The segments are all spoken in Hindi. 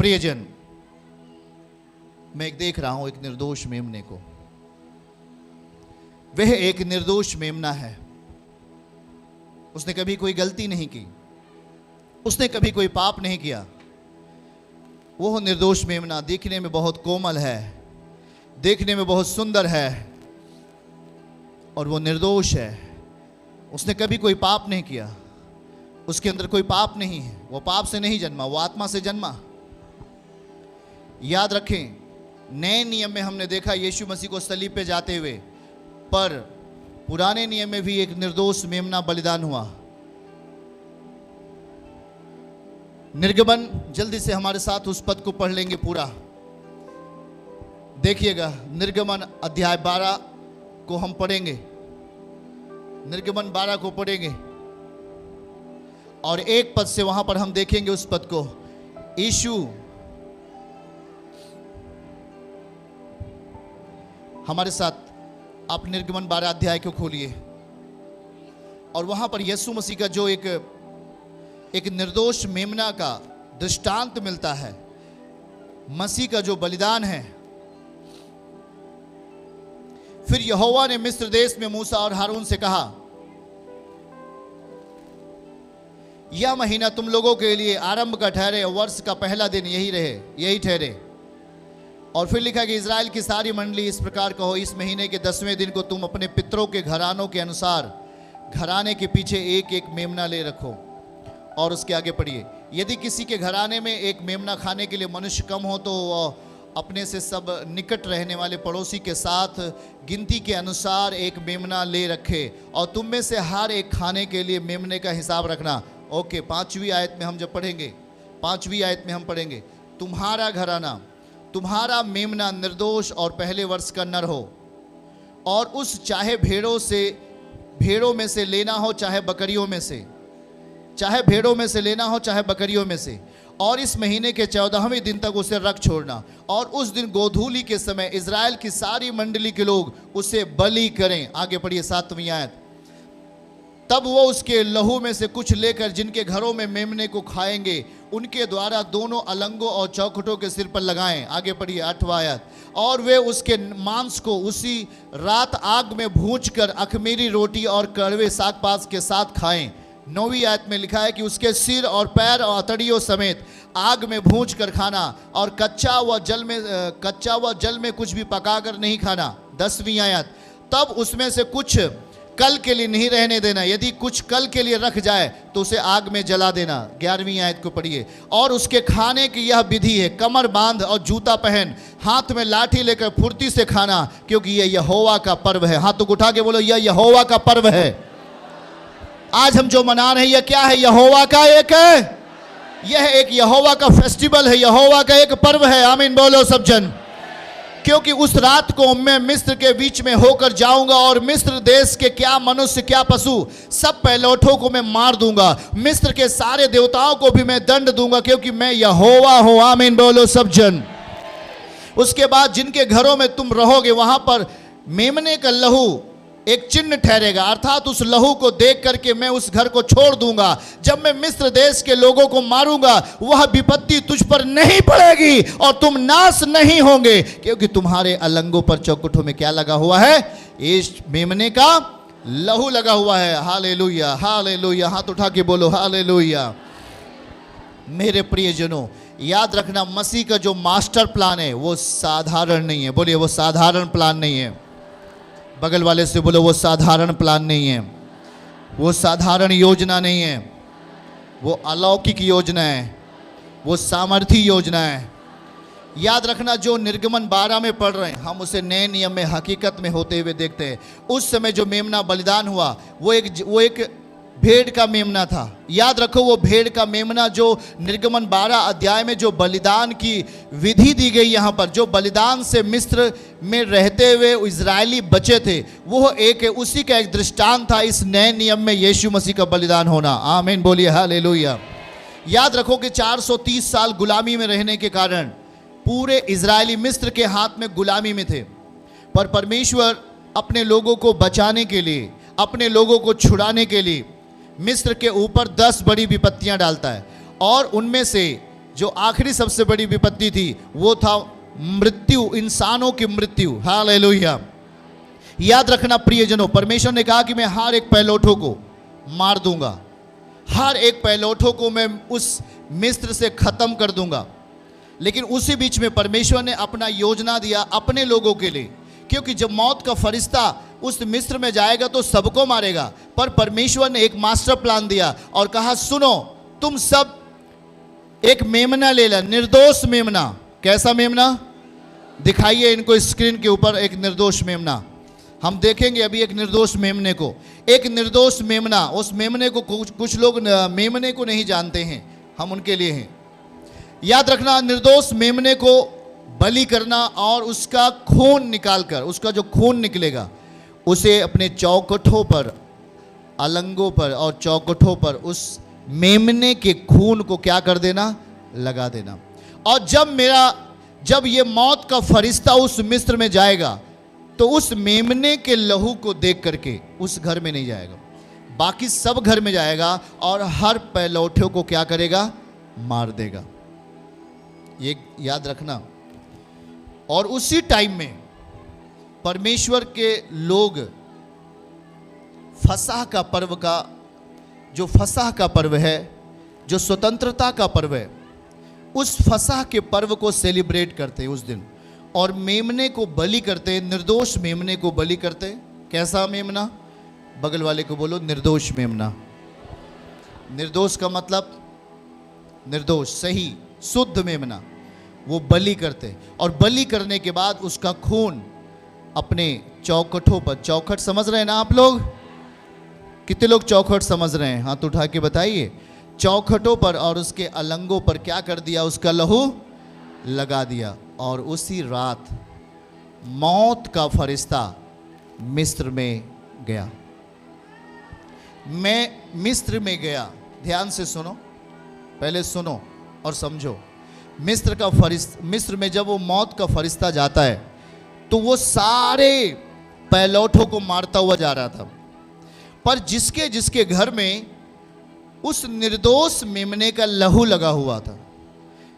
प्रियजन, मैं एक देख रहा हूं एक निर्दोष मेमने को। वह एक निर्दोष मेमना है। उसने कभी कोई गलती नहीं की, उसने कभी कोई पाप नहीं किया। वो निर्दोष मेमना देखने में बहुत कोमल है, देखने में बहुत सुंदर है, और वो निर्दोष है। उसने कभी कोई पाप नहीं किया, उसके अंदर कोई पाप नहीं है। वो पाप से नहीं जन्मा, वो आत्मा से जन्मा। याद रखें, नए नियम में हमने देखा यीशु मसीह को सलीब पे जाते हुए, पर पुराने नियम में भी एक निर्दोष मेमना बलिदान हुआ। निर्गमन, जल्दी से हमारे साथ उस पद को पढ़ लेंगे पूरा। देखिएगा, निर्गमन अध्याय 12 को हम पढ़ेंगे। निर्गमन 12 को पढ़ेंगे और एक पद से वहां पर हम देखेंगे उस पद को। यीशु, हमारे साथ आप निर्गमन 12 अध्याय को खोलिए और वहां पर यीशु मसीह का जो एक निर्दोष मेमना का दृष्टांत मिलता है, मसीह का जो बलिदान है। फिर यहोवा ने मिस्र देश में मूसा और हारून से कहा, यह महीना तुम लोगों के लिए आरंभ का ठहरे, वर्ष का पहला दिन यही ठहरे। और फिर लिखा कि इज़राइल की सारी मंडली इस प्रकार कहो, इस महीने के 10वें दिन को तुम अपने पितरों के घरानों के अनुसार घराने के पीछे एक एक मेमना ले रखो। और उसके आगे पढ़िए, यदि किसी के घराने में एक मेमना खाने के लिए मनुष्य कम हो तो अपने से सब निकट रहने वाले पड़ोसी के साथ गिनती के अनुसार एक मेमना ले रखे, और तुम में से हर एक खाने के लिए मेमने का हिसाब रखना। ओके, 5वीं आयत में हम जब पढ़ेंगे, 5वीं आयत में हम पढ़ेंगे, तुम्हारा घराना, तुम्हारा मेमना निर्दोष और पहले वर्ष का नर हो, और उस चाहे भेड़ों में से लेना हो चाहे बकरियों में से, चाहे भेड़ों में से लेना हो चाहे बकरियों में से, और इस महीने के 14वें दिन तक उसे रख छोड़ना। और उस दिन गोधूली के समय इज़राइल की सारी मंडली के लोग उसे बलि करें। आगे पढ़िए 7वीं आयत, तब वो उसके लहू में से कुछ लेकर जिनके घरों में मेमने को खाएंगे उनके द्वारा दोनों अलंगों और चौखटों के सिर पर लगाएं। आगे पढ़िए 8वां आयत, और वे उसके मांस को उसी रात आग में भूंजकर अखमीरी रोटी और कड़वे साग पात के साथ खाएं। 9वीं आयत में लिखा है कि उसके सिर और पैर और अतड़ियों समेत आग में भूंज कर खाना, और कच्चा व जल में कुछ भी पकाकर नहीं खाना। 10वीं आयत, तब उसमें से कुछ कल के लिए नहीं रहने देना, यदि कुछ कल के लिए रख जाए तो उसे आग में जला देना। 11वीं आयत को पढ़िए, और उसके खाने की यह विधि है, कमर बांध और जूता पहन, हाथ में लाठी लेकर फुर्ती से खाना, क्योंकि यह यहोवा का पर्व है। हाथों को उठा के बोलो, यह यहोवा का पर्व है। आज हम जो मना रहे हैं यह क्या है? यहोवा का यह एक यहोवा का फेस्टिवल है, यहोवा का एक पर्व है। आमीन बोलो सब जन। क्योंकि उस रात को मैं मिस्र के बीच में होकर जाऊंगा, और मिस्र देश के क्या मनुष्य क्या पशु सब पहलौठों को मैं मार दूंगा। मिस्र के सारे देवताओं को भी मैं दंड दूंगा, क्योंकि मैं यहोवा हूं। आमीन बोलो सब जन। उसके बाद जिनके घरों में तुम रहोगे वहां पर मेमने का लहू एक चिन्ह ठहरेगा, अर्थात उस लहू को देख करके मैं उस घर को छोड़ दूंगा। जब मैं मिस्र देश के लोगों को मारूंगा, वह विपत्ति तुझ पर नहीं पड़ेगी और तुम नाश नहीं होंगे, क्योंकि तुम्हारे अलंगों पर चौखटों में क्या लगा हुआ है? इस मेमने का लहू लगा हुआ है। Hallelujah, hallelujah. हाथ उठा के बोलो हालेलुया। मेरे प्रियजनों, याद रखना, मसीह का जो मास्टर प्लान है वो साधारण नहीं है। बोलिए, वो साधारण प्लान नहीं है। बगल वाले से बोलो, वो साधारण प्लान नहीं है, वो साधारण योजना नहीं है, वो अलौकिक योजना है, वो सामर्थी योजना है। याद रखना, जो निर्गमन 12 में पढ़ रहे हैं हम उसे नए नियम में हकीकत में होते हुए देखते हैं। उस समय जो मेमना बलिदान हुआ वो एक भेड़ का मेमना था। याद रखो, वो भेड़ का मेमना जो निर्गमन 12 अध्याय में जो बलिदान की विधि दी गई, यहाँ पर जो बलिदान से मिस्र में रहते हुए इजरायली बचे थे, वो उसी का एक दृष्टांत था इस नए नियम में यीशु मसीह का बलिदान होना। आमीन बोलिए हालेलुया। याद रखो कि 430 साल गुलामी में रहने के कारण पूरे इजरायली मिस्र के हाथ में गुलामी में थे, पर परमेश्वर अपने लोगों को बचाने के लिए, अपने लोगों को छुड़ाने के लिए मिस्र के ऊपर 10 बड़ी विपत्तियां डालता है, और उनमें से जो आखिरी सबसे बड़ी विपत्ति थी वो था मृत्यु, इंसानों की मृत्यु। हालेलुया। याद रखना प्रियजनों, परमेश्वर ने कहा कि मैं हर एक पहिलौठों को मार दूंगा, हर एक पहिलौठों को मैं उस मिस्र से खत्म कर दूंगा। लेकिन उसी बीच में परमेश्वर ने अपना योजना दिया अपने लोगों के लिए, क्योंकि जब मौत का फरिश्ता उस मिस्र में जाएगा तो सबको मारेगा। पर परमेश्वर ने एक मास्टर प्लान दिया और कहा सुनो, तुम सब एक मेमना ले ला, निर्दोष मेमना। कैसा मेमना? दिखाइए इनको स्क्रीन के ऊपर, एक निर्दोष मेमना। हम देखेंगे अभी एक निर्दोष मेमने को, एक निर्दोष मेमना। उस मेमने को कुछ लोग मेमने को नहीं जानते हैं, हम उनके लिए हैं। याद रखना, निर्दोष मेमने को बलि करना और उसका खून निकालकर, उसका जो खून निकलेगा उसे अपने चौखटों पर, अलंगों पर और चौखटों पर उस मेमने के खून को क्या कर देना? लगा देना। और जब ये मौत का फरिश्ता उस मिस्र में जाएगा तो उस मेमने के लहू को देख करके उस घर में नहीं जाएगा, बाकी सब घर में जाएगा और हर पहिलौठों को क्या करेगा? मार देगा। ये याद रखना। और उसी टाइम में परमेश्वर के लोग फसह का पर्व का, जो फसह का पर्व है, जो स्वतंत्रता का पर्व है, उस फसह के पर्व को सेलिब्रेट करते उस दिन, और मेमने को बलि करते, निर्दोष मेमने को बलि करते। कैसा मेमना? बगल वाले को बोलो निर्दोष मेमना। निर्दोष का मतलब निर्दोष, सही, शुद्ध मेमना, वो बलि करते। और बलि करने के बाद उसका खून अपने चौखटों पर, चौखट समझ रहे हैं ना आप लोग? कितने लोग चौखट समझ रहे हैं? हाथ उठा के बताइए। चौखटों पर और उसके अलंगों पर क्या कर दिया? उसका लहू लगा दिया। और उसी रात मौत का फरिश्ता मिस्र में गया। मैं मिस्र में गया। ध्यान से सुनो, पहले सुनो और समझो। मिस्र में जब वो मौत का फरिश्ता जाता है तो वो सारे पहिलौठों को मारता हुआ जा रहा था। पर जिसके जिसके घर में उस निर्दोष मेमने का लहू लगा हुआ था,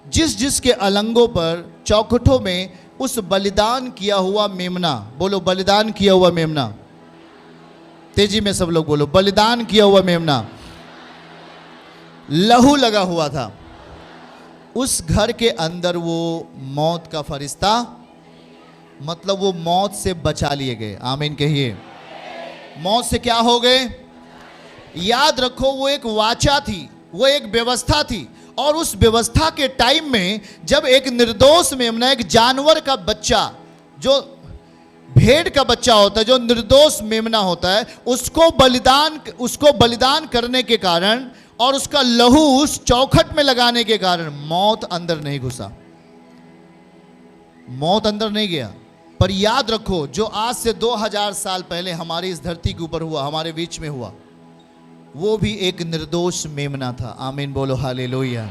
जिस जिसके अलंगों पर, चौखटों में उस बलिदान किया हुआ मेमना, बोलो बलिदान किया हुआ मेमना, तेजी में सब लोग बोलो बलिदान किया हुआ मेमना, लहू लगा हुआ था, उस घर के अंदर वो मौत का फरिश्ता, मतलब वो मौत से बचा लिए गए। आमीन कहिए। मौत से क्या हो गए? याद रखो, वो एक वाचा थी, वो एक व्यवस्था थी। और उस व्यवस्था के टाइम में जब एक निर्दोष मेमना, एक जानवर का बच्चा, जो भेड़ का बच्चा होता है, जो निर्दोष मेमना होता है, उसको बलिदान करने के कारण और उसका लहू उस चौखट में लगाने के कारण मौत अंदर नहीं घुसा, मौत अंदर नहीं गया। पर याद रखो, जो आज से 2000 साल पहले हमारी इस धरती के ऊपर हुआ, हमारे बीच में हुआ, वो भी एक निर्दोष मेमना था। आमीन बोलो हालेलुया।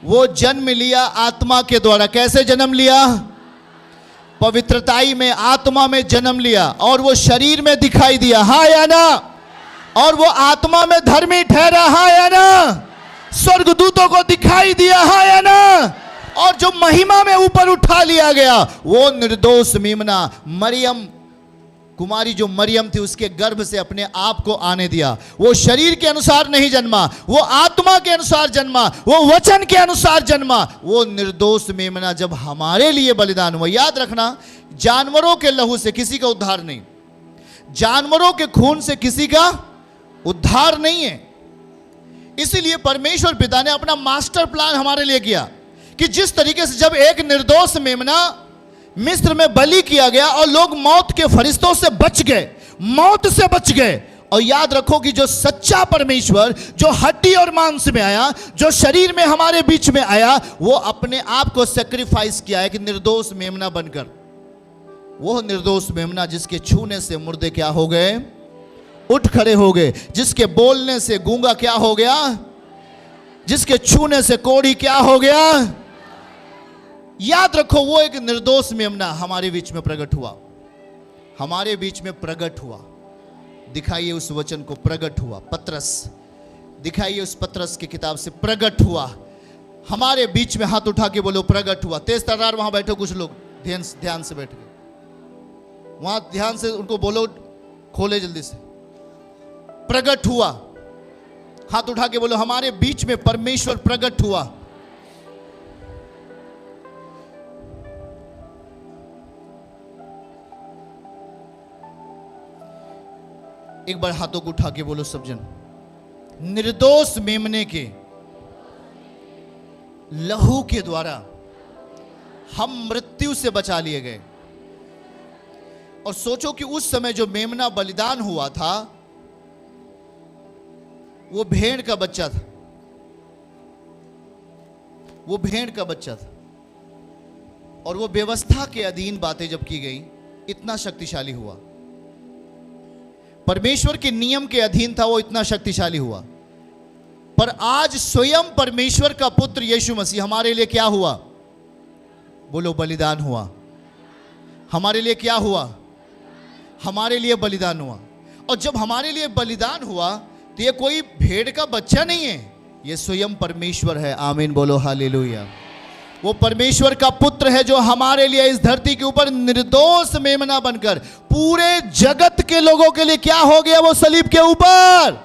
वो जन्म लिया आत्मा के द्वारा। कैसे जन्म लिया? पवित्रताई में, आत्मा में जन्म लिया, और वो शरीर में दिखाई दिया, हाँ या ना? और वो आत्मा में धर्मी ठहरा, हाँ या ना? स्वर्गदूतों को दिखाई दिया, हाँ या ना? और जो महिमा में ऊपर उठा लिया गया, वो निर्दोष मेमना, मरियम कुमारी, जो मरियम थी, उसके गर्भ से अपने आप को आने दिया। वो शरीर के अनुसार नहीं जन्मा, वो आत्मा के अनुसार जन्मा, वो वचन के अनुसार जन्मा। वो निर्दोष मेमना जब हमारे लिए बलिदान हुआ। याद रखना, जानवरों के लहू से किसी का उद्धार नहीं, जानवरों के खून से किसी का उद्धार नहीं है। इसीलिए परमेश्वर पिता ने अपना मास्टर प्लान हमारे लिए किया कि जिस तरीके से जब एक निर्दोष मेमना मिस्र में बलि किया गया और लोग मौत के फरिश्तों से बच गए, मौत से बच गए। और याद रखो कि जो सच्चा परमेश्वर, जो हड्डी और मांस में आया, जो शरीर में हमारे बीच में आया, वो अपने आप को सेक्रीफाइस किया है कि निर्दोष मेमना बनकर। वो निर्दोष मेमना जिसके छूने से मुर्दे क्या हो गए? उठ खड़े हो गए। जिसके बोलने से गूंगा क्या हो गया? जिसके छूने से कोढ़ी क्या हो गया? याद रखो, वो एक निर्दोष मेमना हमारे बीच में प्रकट हुआ, हमारे बीच में प्रकट हुआ। दिखाइए उस वचन को, प्रकट हुआ। पतरस, दिखाइए उस पतरस की किताब से, प्रकट हुआ। हमारे बीच में, हाथ उठा के बोलो प्रकट हुआ। तेज तर्रार वहां बैठो कुछ लोग, ध्यान से बैठ गए वहां, ध्यान से उनको बोलो, खोले जल्दी से। प्रकट हुआ, हाथ उठा के बोलो हमारे बीच में परमेश्वर प्रकट हुआ। एक बार हाथों को उठा के बोलो सब जन, निर्दोष मेमने के लहू के द्वारा हम मृत्यु से बचा लिए गए। और सोचो कि उस समय जो मेमना बलिदान हुआ था वो भेड़ का बच्चा था, वो भेड़ का बच्चा था। और वो व्यवस्था के अधीन बातें जब की गई, इतना शक्तिशाली हुआ। परमेश्वर के नियम के अधीन था, वो इतना शक्तिशाली हुआ। पर आज स्वयं परमेश्वर का पुत्र यीशु मसीह हमारे लिए क्या हुआ? बोलो बलिदान हुआ। हमारे लिए क्या हुआ? हमारे लिए बलिदान हुआ। और जब हमारे लिए बलिदान हुआ तो ये कोई भेड़ का बच्चा नहीं है, ये स्वयं परमेश्वर है। आमीन बोलो हालेलुया। वो परमेश्वर का पुत्र है जो हमारे लिए इस धरती के ऊपर निर्दोष मेमना बनकर पूरे जगत के लोगों के लिए क्या हो गया? वो सलीब के ऊपर।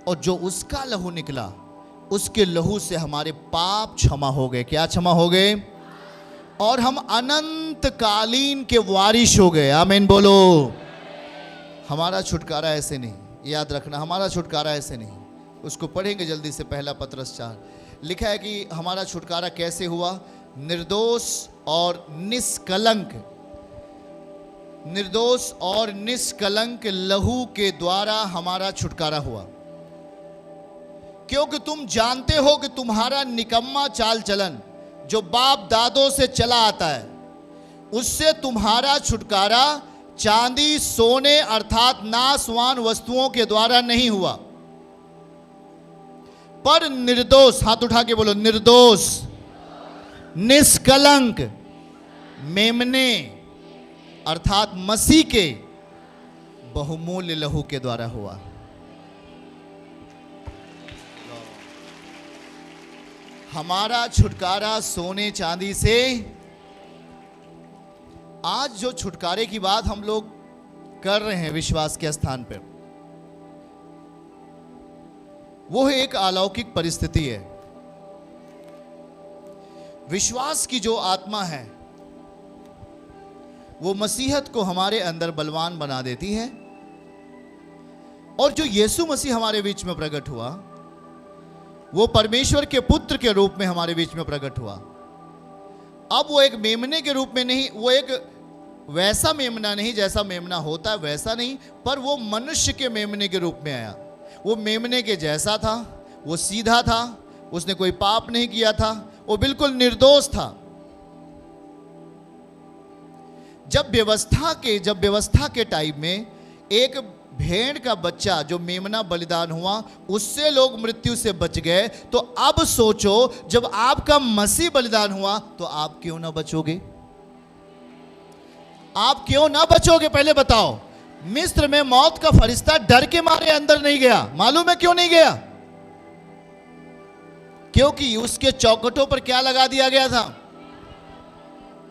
और जो उसका लहू निकला, उसके लहू से हमारे पाप क्षमा हो गए। क्या क्षमा हो गए? और हम अनंत कालीन के वारिश हो गए। आमीन बोलो। हमारा छुटकारा ऐसे नहीं, याद रखना, हमारा छुटकारा ऐसे नहीं। उसको पढ़ेंगे जल्दी से, पहला पतरस 4 लिखा है कि हमारा छुटकारा कैसे हुआ? निर्दोष और निष्कलंक, निर्दोष और निष्कलंक लहू के द्वारा हमारा छुटकारा हुआ। क्योंकि तुम जानते हो कि तुम्हारा निकम्मा चाल चलन जो बाप दादों से चला आता है, उससे तुम्हारा छुटकारा चांदी सोने अर्थात नाशवान वस्तुओं के द्वारा नहीं हुआ, पर निर्दोष, हाथ उठा के बोलो निर्दोष, निष्कलंक मेमने अर्थात मसीह के बहुमूल्य लहू के द्वारा हुआ। हमारा छुटकारा सोने चांदी से। आज जो छुटकारे की बात हम लोग कर रहे हैं विश्वास के स्थान पर, वो एक अलौकिक परिस्थिति है। विश्वास की जो आत्मा है वो मसीहत को हमारे अंदर बलवान बना देती है। और जो यीशु मसीह हमारे बीच में प्रकट हुआ, वो परमेश्वर के पुत्र के रूप में हमारे बीच में प्रकट हुआ। अब वो एक मेमने के रूप में नहीं, वो एक वैसा मेमना नहीं जैसा मेमना होता है वैसा नहीं, पर वो मनुष्य के मेमने के रूप में आया। वो मेमने के जैसा था, वो सीधा था, उसने कोई पाप नहीं किया था, वो बिल्कुल निर्दोष था। जब व्यवस्था के टाइम में एक भेड़ का बच्चा जो मेमना बलिदान हुआ, उससे लोग मृत्यु से बच गए, तो अब सोचो जब आपका मसीह बलिदान हुआ तो आप क्यों ना बचोगे? आप क्यों ना बचोगे? पहले बताओ। मिस्र में मौत का फरिश्ता डर के मारे अंदर नहीं गया। मालूम है क्यों नहीं गया? क्योंकि उसके चौखटों पर क्या लगा दिया गया था?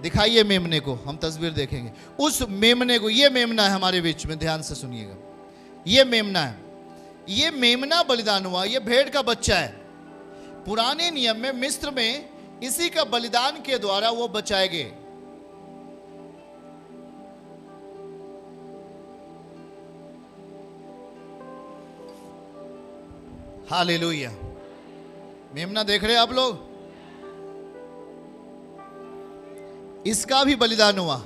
दिखाइए मेमने को, हम तस्वीर देखेंगे उस मेमने को। ये मेमना है हमारे बीच में, ध्यान से सुनिएगा। ये मेमना है, ये मेमना बलिदान हुआ, ये भेड़ का बच्चा है। पुराने नियम में मिस्र में इसी का बलिदान के द्वारा वो बचाए गए। हालेलुया। मेमना देख रहे हैं आप लोग? इसका भी बलिदान हुआ।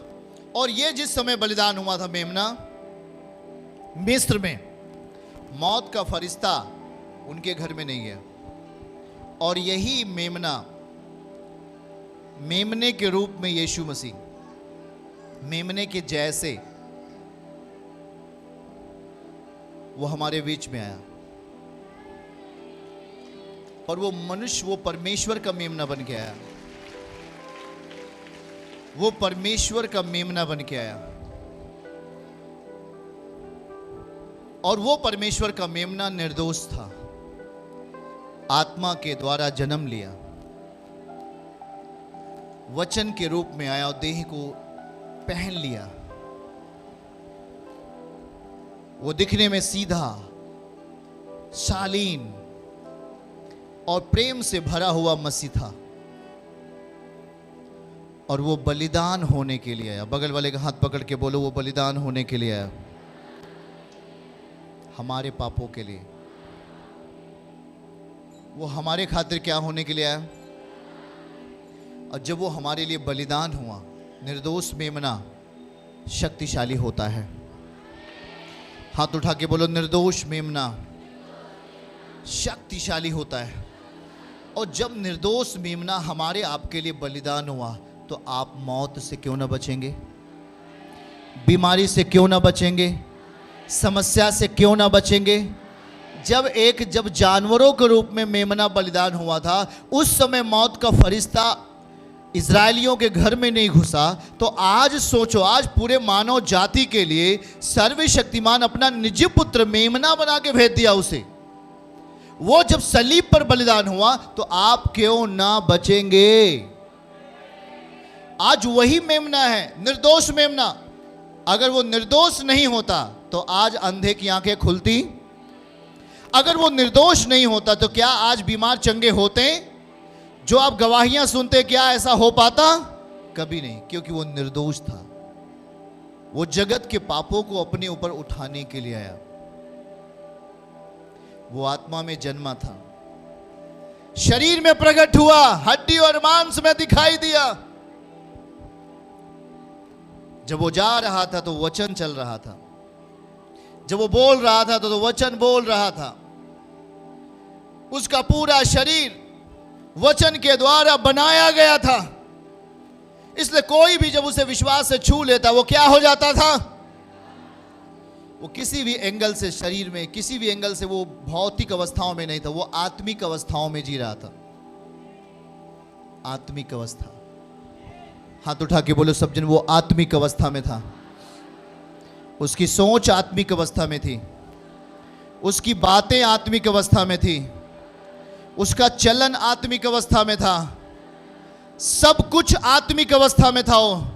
और ये जिस समय बलिदान हुआ था मेमना, मिस्र में मौत का फरिश्ता उनके घर में नहीं गया। और यही मेमना, मेमने के रूप में यीशु मसीह, मेमने के जैसे वो हमारे बीच में आया। और वो मनुष्य, वो परमेश्वर का मेमना बन के आया। वो परमेश्वर का मेमना बन के आया। और वो परमेश्वर का मेमना निर्दोष था। आत्मा के द्वारा जन्म लिया, वचन के रूप में आया और देह को पहन लिया। वो दिखने में सीधा, शालीन और प्रेम से भरा हुआ मसीह था, और वो बलिदान होने के लिए आया। बगल वाले का हाथ पकड़ के बोलो, वो बलिदान होने के लिए आया, हमारे पापों के लिए। वो हमारे खातिर क्या होने के लिए आया? और जब वो हमारे लिए बलिदान हुआ, निर्दोष मेमना शक्तिशाली होता है। हाथ उठा के बोलो, निर्दोष मेमना शक्तिशाली होता है। और जब निर्दोष मेमना हमारे आपके लिए बलिदान हुआ, तो आप मौत से क्यों ना बचेंगे? बीमारी से क्यों ना बचेंगे? समस्या से क्यों ना बचेंगे? जब जानवरों के रूप में मेमना बलिदान हुआ था, उस समय मौत का फरिश्ता इजरायलियों के घर में नहीं घुसा, तो आज सोचो, आज पूरे मानव जाति के लिए सर्वशक्तिमान अपना निज पुत्र मेमना बना के भेज दिया उसे। वो जब सलीब पर बलिदान हुआ, तो आप क्यों ना बचेंगे? आज वही मेमना है, निर्दोष मेमना। अगर वो निर्दोष नहीं होता तो आज अंधे की आंखें खुलती? अगर वो निर्दोष नहीं होता तो क्या आज बीमार चंगे होते? जो आप गवाहियां सुनते, क्या ऐसा हो पाता? कभी नहीं, क्योंकि वो निर्दोष था। वो जगत के पापों को अपने ऊपर उठाने के लिए आया। वो आत्मा में जन्मा था, शरीर में प्रकट हुआ, हड्डी और मांस में दिखाई दिया। जब वो जा रहा था तो वचन चल रहा था, जब वो बोल रहा था तो वचन बोल रहा था। उसका पूरा शरीर वचन के द्वारा बनाया गया था, इसलिए कोई भी जब उसे विश्वास से छू लेता, वो क्या हो जाता था? वो किसी भी एंगल से शरीर में, किसी भी एंगल से वो भौतिक अवस्थाओं में नहीं था, वो आत्मिक अवस्थाओं में जी रहा था। आत्मिक अवस्था। हाथ उठा के बोलो सब जन, वो आत्मिक अवस्था में था। उसकी सोच आत्मिक अवस्था में थी, उसकी बातें आत्मिक अवस्था में थी, उसका चलन आत्मिक अवस्था में था, सब कुछ आत्मिक अवस्था में था वो।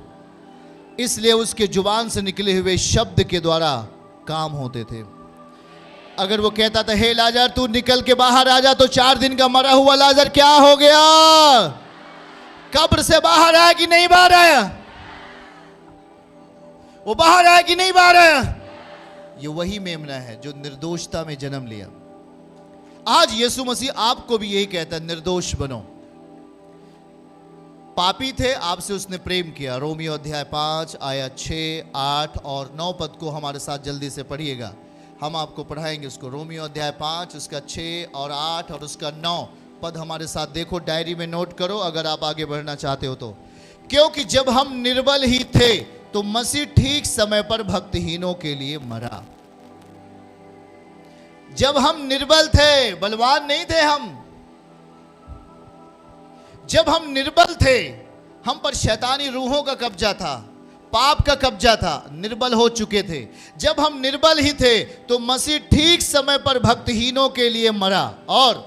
इसलिए उसके जुबान से निकले हुए शब्द के द्वारा काम होते थे। अगर वो कहता था, हे लाजर तू निकल के बाहर आ जा, तो 4 दिन का मरा हुआ लाजर क्या हो गया? कब्र से बाहर आया कि नहीं बाहर आया? वो बाहर आया कि नहीं बाहर आया? ये वही मेमना है जो निर्दोषता में जन्म लिया। आज यीशु मसीह आपको भी यही कहता है, निर्दोष बनो। पापी थे, आपसे उसने प्रेम किया। रोमियो अध्याय 5 आयत 6, 8 और 9 पद को हमारे साथ जल्दी से पढ़िएगा। हम आपको पढ़ाएंगे उसको। रोमियो अध्याय 5 उसका 6 और 8 और उसका 9 पद हमारे साथ देखो, डायरी में नोट करो अगर आप आगे बढ़ना चाहते हो तो। क्योंकि जब हम निर्बल ही थे तो मसीह ठीक समय पर भक्तिहीनों के लिए मरा। जब हम निर्बल थे, बलवान नहीं थे हम, जब हम निर्बल थे, हम पर शैतानी रूहों का कब्जा था, पाप का कब्जा था, निर्बल हो चुके थे। जब हम निर्बल ही थे तो मसीह ठीक समय पर भक्तिहीनों के लिए मरा। और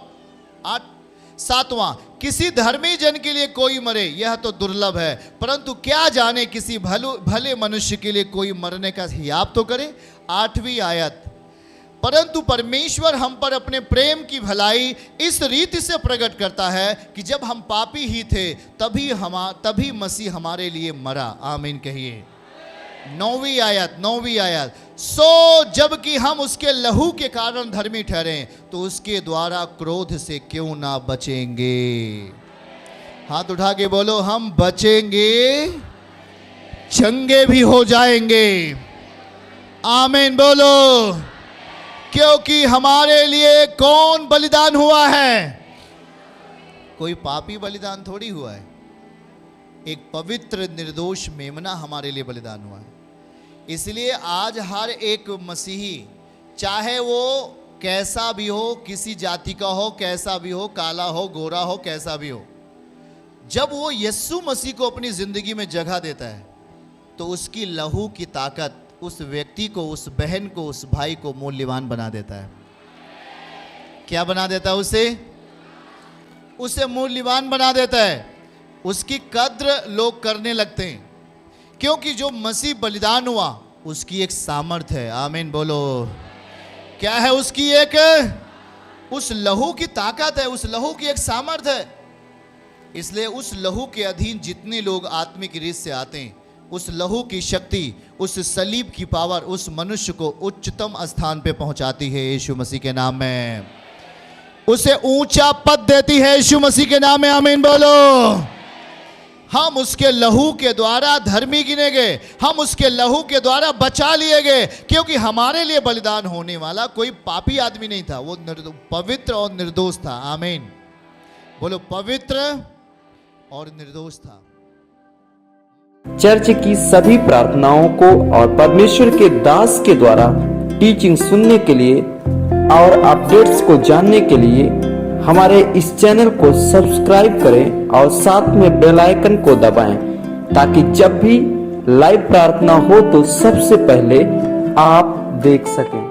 7वां, किसी धर्मी जन के लिए कोई मरे यह तो दुर्लभ है, परंतु क्या जाने किसी भले मनुष्य के लिए कोई मरने का हियाब तो करे। 8वीं आयत, परंतु परमेश्वर हम पर अपने प्रेम की भलाई इस रीति से प्रकट करता है कि जब हम पापी ही थे तभी मसीह हमारे लिए मरा। आमीन कहिए। 9वीं आयत, सो जबकि हम उसके लहू के कारण धर्मी ठहरे तो उसके द्वारा क्रोध से क्यों ना बचेंगे। हाथ उठा के बोलो, हम बचेंगे, चंगे भी हो जाएंगे। आमीन बोलो। क्योंकि हमारे लिए कौन बलिदान हुआ है? कोई पापी बलिदान थोड़ी हुआ है, एक पवित्र निर्दोष मेमना हमारे लिए बलिदान हुआ है। इसलिए आज हर एक मसीही, चाहे वो कैसा भी हो, किसी जाति का हो, कैसा भी हो, काला हो, गोरा हो, कैसा भी हो, जब वो यीशु मसीह को अपनी जिंदगी में जगह देता है तो उसकी लहू की ताकत उस व्यक्ति को, उस बहन को, उस भाई को मूल्यवान बना देता है। क्या बना देता है उसे? उसे मूल्यवान बना देता है, उसकी कद्र लोग करने लगते हैं, क्योंकि जो मसीह बलिदान हुआ उसकी एक सामर्थ है। आमीन बोलो। क्या है उसकी एक, उस लहू की ताकत है, उस लहू की एक सामर्थ है। इसलिए उस लहू के अधीन जितने लोग आत्मिक रीत से आते हैं, उस लहू की शक्ति, उस सलीब की पावर उस मनुष्य को उच्चतम स्थान पे पहुंचाती है यीशु मसीह के नाम में, उसे ऊंचा पद देती है यीशु मसीह के नाम में। आमीन बोलो। हम उसके लहू के द्वारा धर्मी गिने गए, हम उसके लहू के द्वारा बचा लिए गए, क्योंकि हमारे लिए बलिदान होने वाला कोई पापी आदमी नहीं था, वो पवित्र और निर्दोष था। आमीन बोलो। पवित्र और निर्दोष था। चर्च की सभी प्रार्थनाओं को और परमेश्वर के दास के द्वारा टीचिंग सुनने के लिए और अपडेट्स को जानने के लिए हमारे इस चैनल को सब्सक्राइब करें और साथ में बेल आइकन को दबाएं, ताकि जब भी लाइव प्रार्थना हो तो सबसे पहले आप देख सकें।